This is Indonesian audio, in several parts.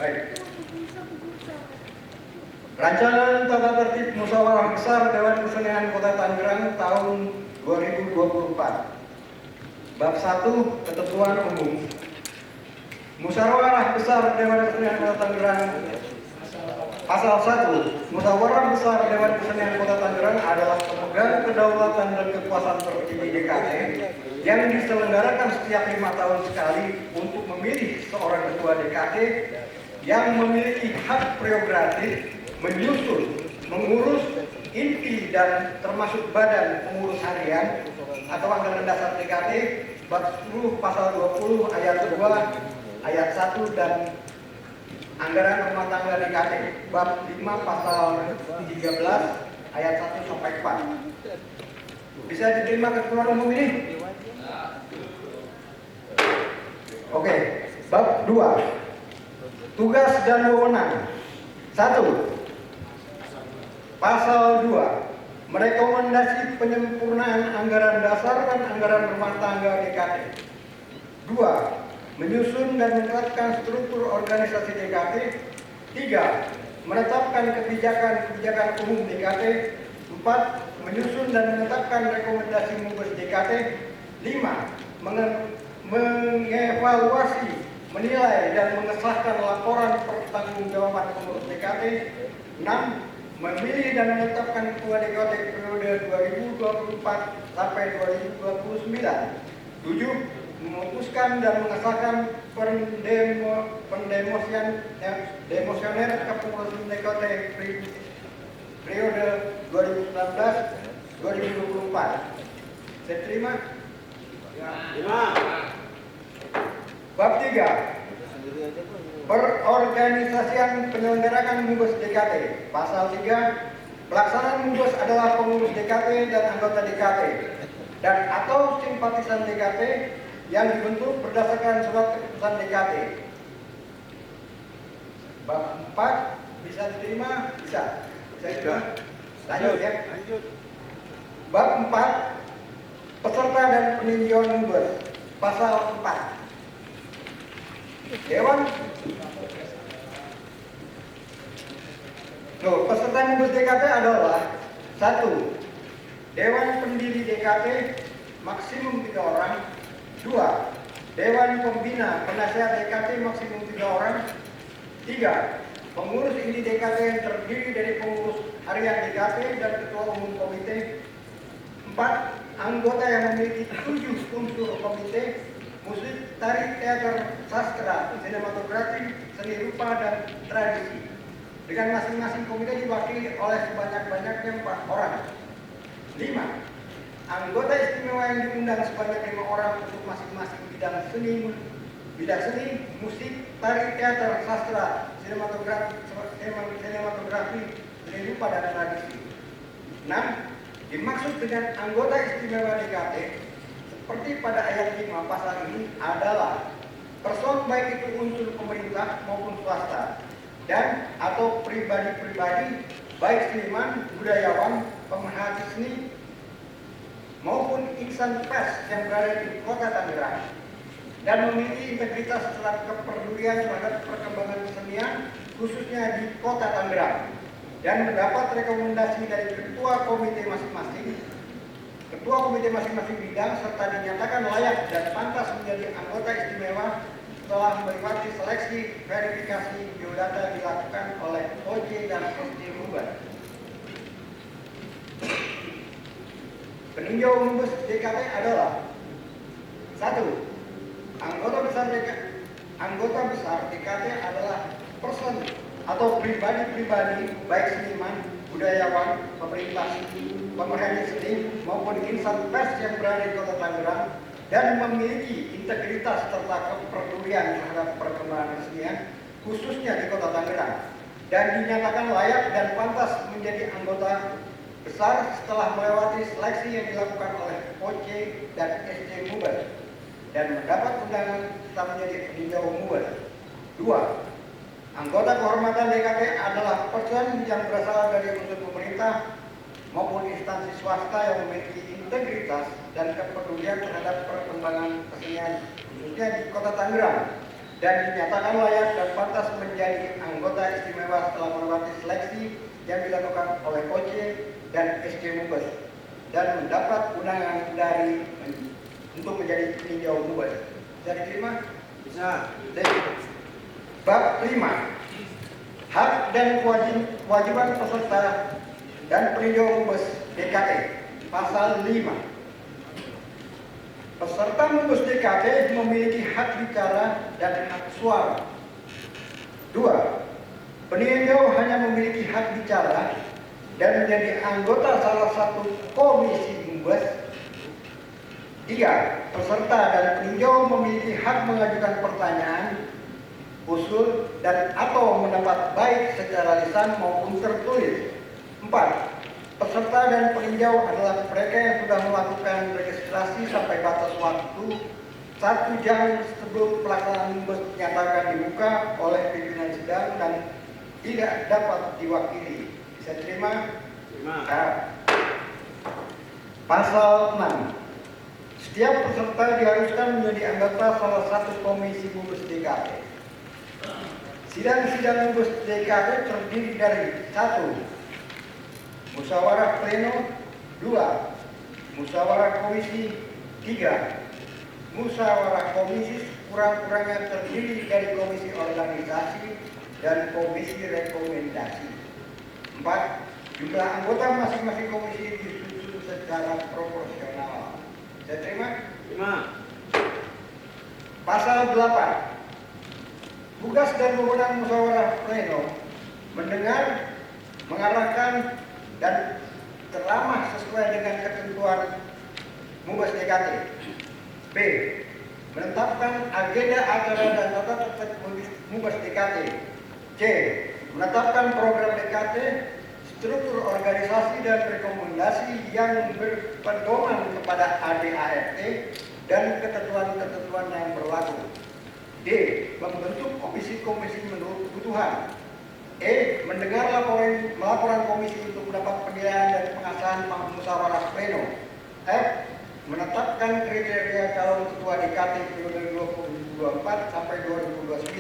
Baik. Rancangan tata tertib musyawarah besar Dewan Kesenian Kota Tangerang tahun 2024. Bab 1 Ketentuan Umum. Musyawarah besar Dewan Kesenian Kota Tangerang. Pasal 1. Musyawarah besar Dewan Kesenian Kota Tangerang adalah pemegang kedaulatan dan kekuasaan tertinggi DKT yang diselenggarakan setiap 5 tahun sekali untuk memilih seorang ketua DKT yang memiliki hak prerogatif menyusun, mengurus, inti dan termasuk badan pengurus harian atau anggaran dasar DKT bab 10 pasal 20 ayat 2 ayat 1 dan anggaran rumah tangga DKT bab 5 pasal 13 ayat 1 sampai 4. Bisa diterima ketentuan umum ini? Oke, bab 2. Tugas dan wewenang. 1. Pasal 2. Merekomendasi penyempurnaan anggaran dasar dan anggaran rumah tangga DKT. 2. Menyusun dan menerapkan struktur organisasi DKT. 3. Menetapkan kebijakan umum DKT. 4. Menyusun dan menetapkan rekomendasi mumbes DKT. 5. Mengevaluasi, menilai dan mengesahkan laporan pertanggungjawaban pengurus DKT. 6. Memilih dan menetapkan ketua DKT periode 2024 sampai 2029. 7. Memutuskan dan mengesahkan demosioner kepengurusan DKT periode 2019-2024. Saya terima. Bab 3. Perorganisasian penyelenggaraan mumbes DKT. Pasal 3. Pelaksanaan mumbes adalah pengurus DKT dan anggota DKT dan atau simpatisan DKT yang dibentuk berdasarkan surat keputusan DKT. Bab 4 bisa diterima? Bisa. Saya terima. Lanjut ya. Bab 4. Peserta dan peninjauan mumbes. Pasal 4. Peserta mumbes DKT adalah 1. Dewan pendiri DKT maksimum 3 orang. 2. Dewan pembina penasihat DKT maksimum 3 orang. 3. Pengurus inti DKT yang terdiri dari pengurus harian DKT dan ketua umum komite. 4. Anggota yang memiliki 7 unsur komite: musik, tari, teater, sastra, sinematografi, seni rupa, dan tradisi. Dengan masing-masing komite diwakili oleh sebanyak-banyaknya 4 orang. 5. Anggota istimewa yang diundang sebanyak 5 orang untuk masing-masing bidang seni, musik, tari, teater, sastra, sinematografi, seni rupa, dan tradisi. 6. Dimaksud dengan anggota istimewa DKT seperti pada ayat 5 pasal ini adalah person baik itu unsur pemerintah maupun swasta dan atau pribadi-pribadi baik seniman, budayawan, pemerhati seni maupun insan pers yang berada di Kota Tangerang dan memiliki integritas serta kepedulian terhadap perkembangan kesenian khususnya di Kota Tangerang dan mendapat rekomendasi dari ketua komite masing-masing bidang serta dinyatakan layak dan pantas menjadi anggota istimewa setelah melewati seleksi verifikasi biodata dilakukan oleh OJ dan SD Mumbes. Peninjau mumbes DKT adalah 1. Anggota besar DKT adalah person atau pribadi-pribadi baik seniman, budayawan, pemerhati seni maupun insan pers yang berada di Kota Tangerang dan memiliki integritas serta kepedulian terhadap perkembangan kesenian khususnya di Kota Tangerang dan dinyatakan layak dan pantas menjadi anggota besar setelah melewati seleksi yang dilakukan oleh OC dan SD Mumbes dan mendapat undangan serta menjadi peninjau mumbes. 2. Anggota kehormatan DKT adalah person yang berasal dari unsur pemerintah maupun instansi swasta yang memiliki integritas dan kepedulian terhadap perkembangan kesenian khususnya di Kota Tangerang dan dinyatakan layak dan pantas menjadi anggota istimewa setelah melewati seleksi yang dilakukan oleh OC dan SC Mubes dan mendapat undangan dari untuk menjadi peninjau Mubes. Bisa diterima? Bisa. Bab 5. Hak dan kewajiban peserta dan peninjau Mubes DKT. Pasal 5. Peserta Mubes DKT memiliki hak bicara dan hak suara. 2. Peninjau hanya memiliki hak bicara dan menjadi anggota salah satu komisi Mubes. 3. Peserta dan peninjau memiliki hak mengajukan pertanyaan, usul, dan atau mendapat baik secara lisan maupun tertulis. 4. Peserta dan peninjau adalah mereka yang sudah melakukan registrasi sampai batas waktu 1 jam sebelum pelaksanaan Mubes dinyatakan dibuka oleh pimpinan sidang dan tidak dapat diwakili. Bisa terima? Terima. Pasal 6. Setiap peserta diharuskan menjadi anggota salah satu komisi Mubes DKT. Sidang-sidang Mubes DKT terdiri dari 1. Musyawarah pleno. 2. Musyawarah komisi. 3. Musyawarah komisi kurang-kurangnya terdiri dari komisi organisasi dan komisi rekomendasi. 4. Jumlah anggota masing-masing komisi disusun secara proporsional. Saya terima? Terima. Pasal 8. Tugas dan wewenang musyawarah pleno mendengar, mengarahkan, dan ceramah sesuai dengan ketentuan Mubes DKT. B. Menetapkan agenda acara dan tata tertib Mubes DKT. C. Menetapkan program DKT, struktur organisasi dan rekomendasi yang berpedoman kepada ADART dan ketentuan-ketentuan yang berlaku. D. Membentuk komisi-komisi menurut kebutuhan. E. Mendengar laporan komisi untuk mendapat penilaian dan pengasahan musyawarah pleno. F. Menetapkan kriteria calon ketua DKT periode 2024 sampai 2029.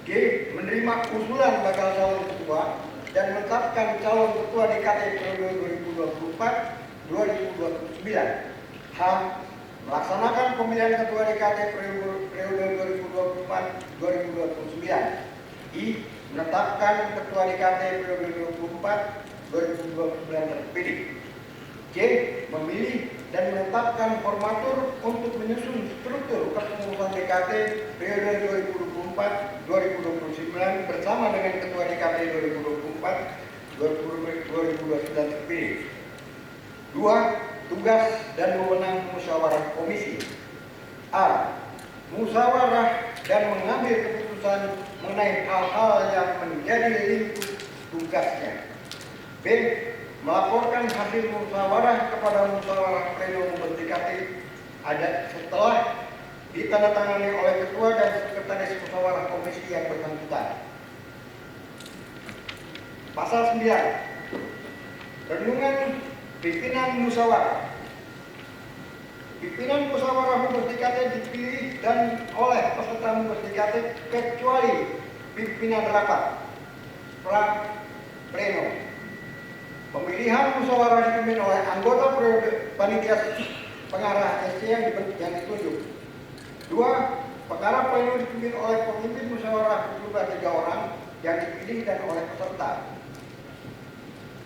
G. Menerima usulan bakal calon ketua dan menetapkan calon ketua DKT periode 2024-2029. H. Melaksanakan pemilihan ketua DKT periode 2024-2029. I. Menetapkan ketua DKT periode 2024-2029 terpilih. J. Memilih dan menetapkan formatur untuk menyusun struktur kepengurusan DKT periode 2024-2029 bersama dengan ketua DKT 2024-2029 terpilih. 2. Tugas dan wewenang musyawarah komisi. A. Musyawarah dan mengambil keputusan mengenai hal-hal yang menjadi lingkup tugasnya. B. Melaporkan hasil musyawarah kepada musyawarah pleno Mubes DKT ada setelah ditandatangani oleh ketua dan sekretaris musyawarah komisi yang bersangkutan. Pasal 9. Renungan pimpinan musyawarah. Pimpinan musyawarah Mubes DKT dipilih dan oleh peserta Mubes DKT kecuali pimpinan rapat pleno. Pemilihan musyawarah dipimpin oleh anggota periode panitia pengarah SC yang ditunjuk. 2. Pengarah pleno dipimpin oleh pemimpin musyawarah berjumlah 3 orang yang dipilih dan oleh peserta.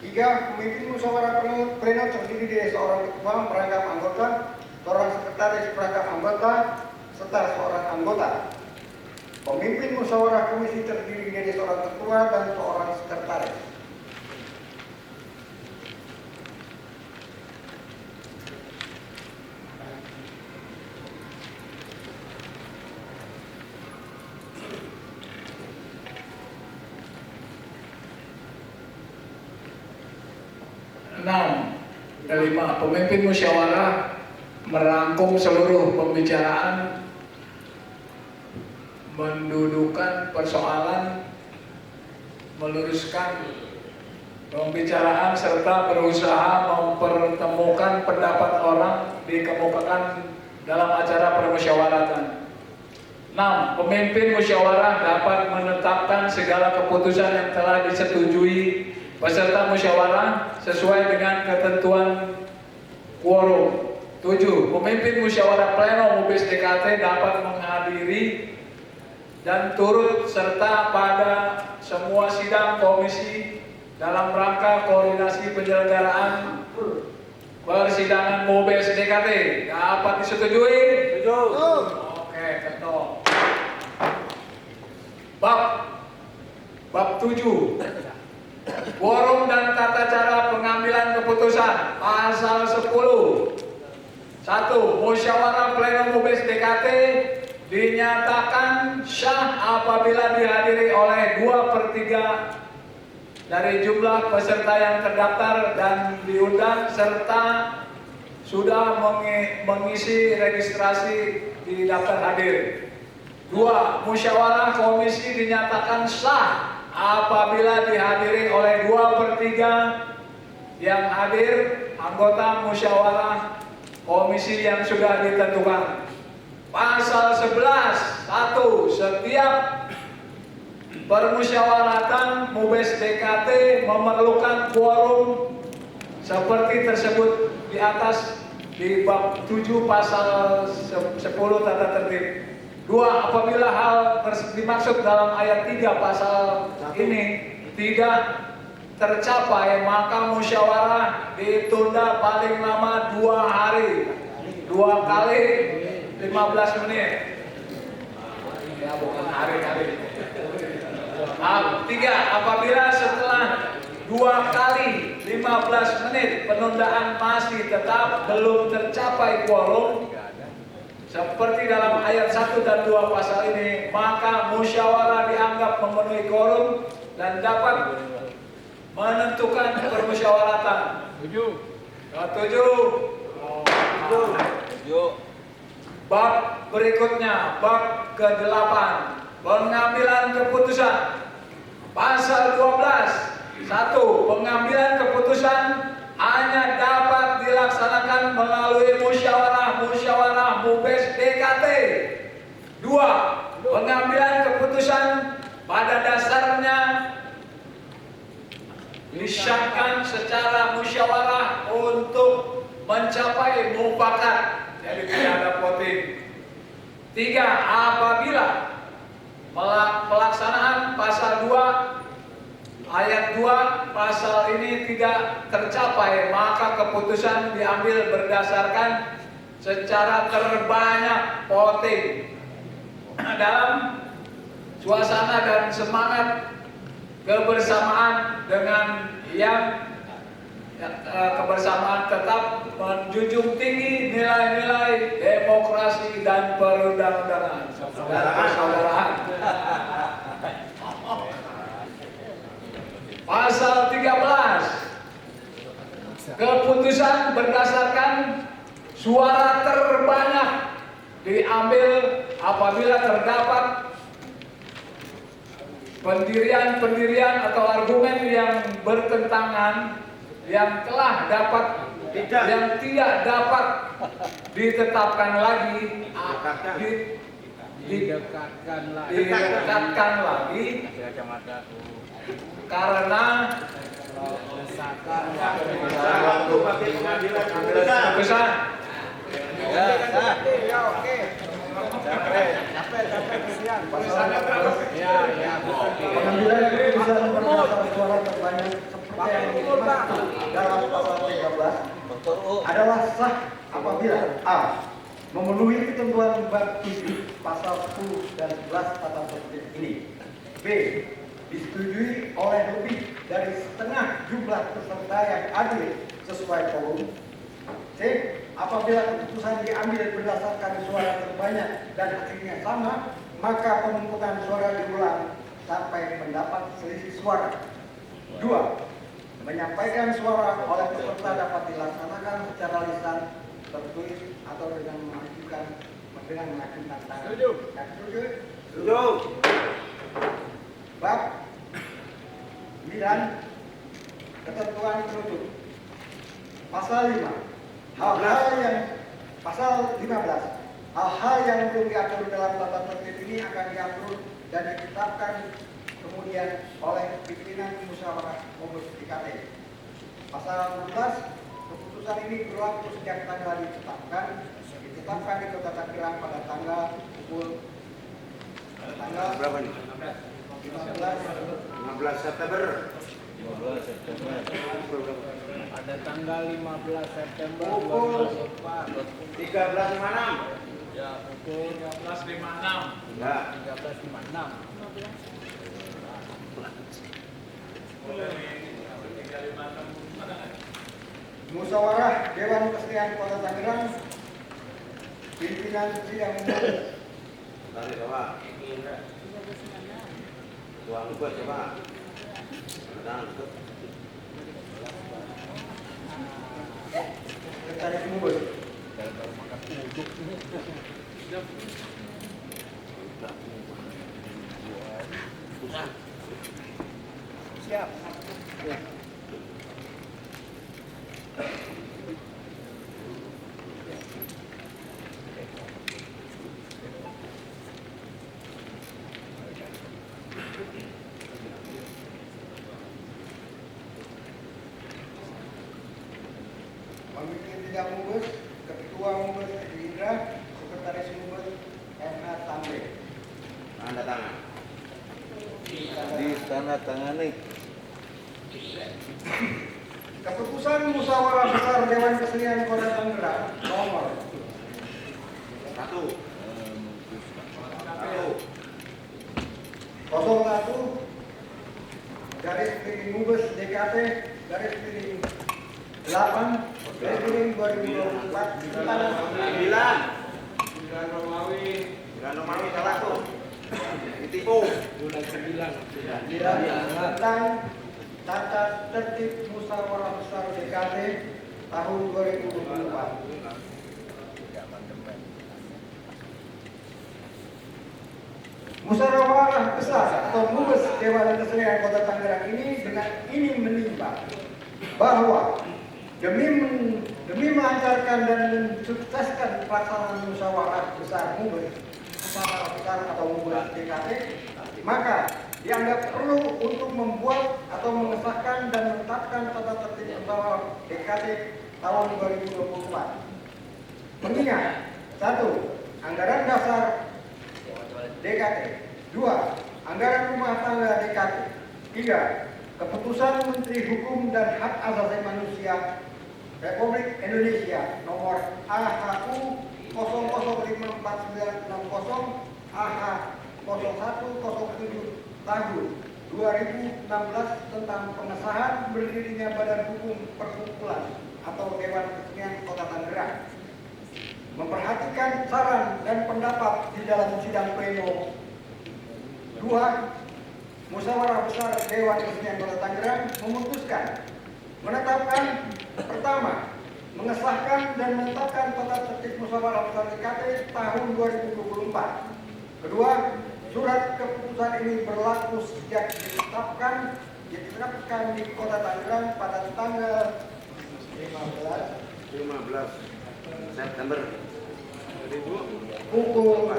3. Pemimpin musyawarah pleno terdiri dari seorang ketua merangkap anggota, seorang sekretaris perangkap anggota, serta seorang anggota. Pemimpin musyawarah komisi terdiri dari seorang ketua dan seorang sekretaris. Kelima, pemimpin musyawarah merangkum seluruh pembicaraan, mendudukan persoalan, meluruskan pembicaraan serta berusaha mempertemukan pendapat orang dikemukakan dalam acara permusyawaratan. 6. Pemimpin musyawarah dapat menetapkan segala keputusan yang telah disetujui peserta musyawarah sesuai dengan ketentuan quorum. 7. Pemimpin musyawarah pleno MUBES DKT dapat menghadiri dan turut serta pada semua sidang komisi dalam rangka koordinasi penyelenggaraan persidangan MUBES DKT. Dapat disetujui? Setuju. Oke, ketok. Bab 7. Quorum dan tata cara pengambilan keputusan. Pasal 10. 1. Musyawarah pleno MUBES DKT dinyatakan sah apabila dihadiri oleh 2/3 dari jumlah peserta yang terdaftar dan diundang serta sudah mengisi registrasi di daftar hadir. 2. Musyawarah komisi dinyatakan sah apabila dihadiri oleh 2/3 yang hadir anggota musyawarah komisi yang sudah ditentukan. Pasal 11. 1. Setiap permusyawaratan MUBES DKT memerlukan quorum seperti tersebut di atas di bab 7 pasal 10 tata tertib. 2. Apabila hal dimaksud dalam ayat 3 pasal ini tidak tercapai, maka musyawarah ditunda paling lama 2 hari, 2 kali 15 menit. Ya, bukan hari-hari. 3. Apabila setelah 2 kali 15 menit penundaan masih tetap belum tercapai quorum seperti dalam ayat 1 dan 2 pasal ini, maka musyawarah dianggap memenuhi quorum dan dapat menentukan permusyawaratan. Setuju. 7. Bab berikutnya, bab ke-8, pengambilan keputusan. Pasal 12. 1. Pengambilan keputusan hanya dapat dilaksanakan melalui musyawarah MUBES DKT. 2. Pengambilan keputusan pada dasarnya disahkan secara musyawarah untuk mencapai mufakat, jadi tidak ada voting. 3. Apabila pelaksanaan pasal 2 ayat 2 pasal ini tidak tercapai, maka keputusan diambil berdasarkan secara terbanyak voting. Dalam suasana dan semangat kebersamaan dengan yang kebersamaan tetap menjunjung tinggi nilai-nilai demokrasi dan perundang-undangan dan persaudaraan. Pasal 13. Keputusan berdasarkan suara terbanyak diambil apabila terdapat pendirian atau argumen yang bertentangan yang telah dapat yang tidak dapat ditetapkan lagi didekatkan lagi karena Waktu bagi pengambilan keputusan. Pengambilan keputusan berdasarkan suara terbanyak seperti yang dimaksud dalam pasal 13 adalah sah apabila A. memenuhi ketentuan bab 7 pasal 10 dan 11 tata tertib ini. B. disetujui oleh lebih dari setengah jumlah peserta yang hadir sesuai quorum. C. apabila keputusan diambil berdasarkan suara terbanyak dan hasilnya sama, maka pemungutan suara diulang sampai mendapat selisih suara. 2. menyampaikan suara oleh peserta dapat dilaksanakan secara lisan, tertulis atau dengan mengajukan tangan. Setuju. Setuju? Setuju. Bab 9. Ketentuan penutup. Pasal 5. Hal-hal yang pasal 15. hal-hal yang belum diatur dalam tata tertib ini akan diatur dan ditetapkan kemudian oleh pimpinan musyawarah pengurus DKT. Pasal 16, keputusan ini berlaku sejak tanggal ditetapkan di Kota Tangerang pada tanggal Berapa nih? 15 September. Ada tanggal 15 September Pukul 2024. 13.56. Ya, pukul 13.56. Ya. 13.56. Musyawarah Dewan Kesenian Kota Tangerang, pimpinan sidang umum Tarik coba. Tuang lupa coba. Tangan tutup. Sekretaris umum Siap. pemimpin sidang umum, ketua umum Gerindra, sekretaris umum NH Tambe. Tanda tangan. Di tanda tangani. Keputusan Musyawarah Besar Dewan Kesenian Kota Tangerang nomor 1. 01 garis miring Mubes DKT garis miring 8 garis miring 2024 tentang 9 Romawi salah tuh. Ditipu. tentang tata tertib Musyawarah Besar DKT tahun 2024. Musyawarah Besar atau Mubes Dewan Kesenian Kota Tangerang ini dengan ini menimbang bahwa demi melancarkan dan mensukseskan pelaksanaan musyawarah besar Mubes atau Mubes DKT, maka dianggap perlu untuk membuat atau mengesahkan dan menetapkan tata tertib musyawarah DKT tahun 2024. Mengingat 1. Anggaran dasar DKT, 2. Anggaran rumah tangga DKT, 3. Keputusan Menteri Hukum dan Hak Asasi Manusia Republik Indonesia nomor AHU 005490 AH 0107 tahun 2016 tentang pengesahan berdirinya Badan Hukum Perkumpulan atau Dewan Kesenian Kota Tangerang. Memperhatikan saran dan pendapat di dalam sidang pleno. 2. Musyawarah Besar Dewan Kesenian Kota Tangerang memutuskan menetapkan pertama, mengesahkan dan menetapkan tata tertib Musyawarah Besar DKT tahun 2024. Kedua, surat keputusan ini berlaku sejak diterapkan di Kota Tangerang pada tanggal 15 September. pukul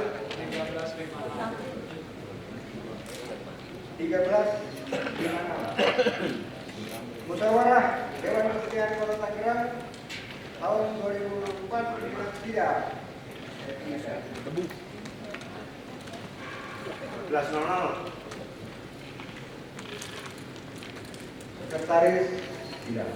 13.56. Musyawarah Dewan Kesenian Kota Tangerang tahun 2024 tidak. 11.00. Sekretaris tidak.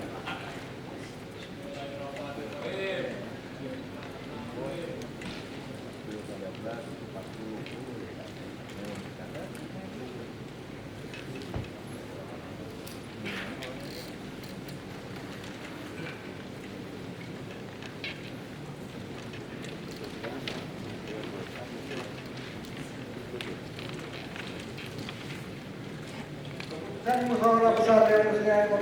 Dan Musyawarah Besar Dewan Kesenian Kota